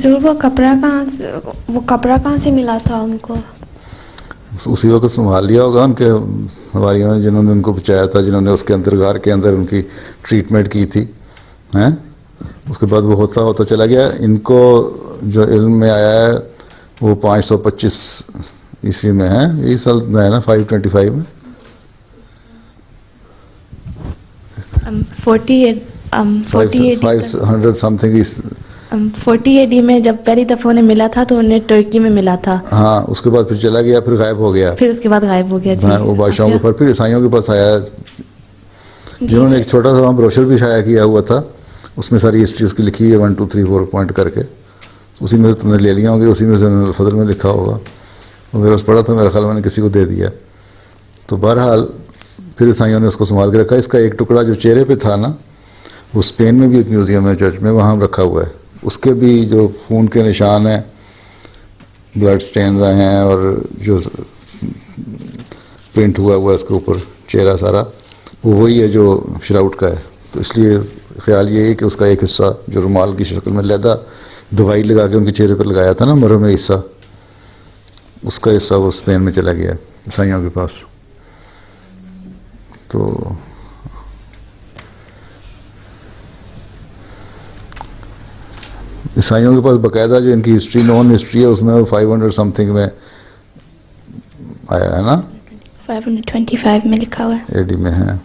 ضرور وہ کپڑا کہاں سے ملا تھا ان کو؟ اسی وقت سنبھال لیا ہوگا ان کے ہماریوں نے، جنہوں نے ان کو بچایا تھا، جنہوں نے اس کے اندر غار کے اندر ان کی ٹریٹمنٹ کی تھی ہیں. اس کے بعد وہ ہوتا چلا گیا. ان کو جو علم میں آیا ہے وہ 525 عیسوی میں ہے. یہی سال ہے نا 525 میں. 500 سم تھنگ 40 AD میں جب پہلی دفعہ انہیں ملا تھا تو انہیں ترکی میں ملا تھا. ہاں اس کے بعد پھر چلا گیا، پھر غائب ہو گیا. پھر اس کے بعد غائب ہو گیا. جی وہ بادشاہوں کے اوپر پھر عیسائیوں کے پاس آیا، جنہوں نے ایک چھوٹا سا بروشر بھی شائع کیا ہوا تھا. اس میں ساری ہسٹری اس کی لکھی ہے 1 2 3 4 پوائنٹ کر کے. اسی میں سے تم نے لے لیا ہوگا، اسی میں سے الفضل میں لکھا ہوگا. وہ میرے پاس پڑھا تھا، میرا خیال میں نے کسی کو دے دیا. تو بہرحال پھر عیسائیوں نے اس کو سنبھال کے رکھا. اس کا ایک ٹکڑا جو چہرے پہ تھا نا، وہ اسپین میں بھی ایک میوزیم ہے چرچ میں، وہاں رکھا ہوا ہے. اس کے بھی جو خون کے نشان ہیں، بلڈ سٹینز آئے ہیں، اور جو پرنٹ ہوا ہے اس کے اوپر چہرہ سارا، وہ وہی ہے جو شراؤٹ کا ہے. تو اس لیے خیال یہ ہے کہ اس کا ایک حصہ جو رومال کی شکل میں علیحدہ دوائی لگا کے ان کے چہرے پہ لگایا تھا نا مرہم حصہ، اس کا حصہ وہ اسپین میں چلا گیا عیسائیوں کے پاس. تو عیسائیوں کے پاس باقاعدہ جو ان کی ہسٹری، نون ہسٹری ہے، اس میں 500 سم تھنگ میں آیا ہے نا، 525 میں لکھا ہوا ہے، AD میں ہے.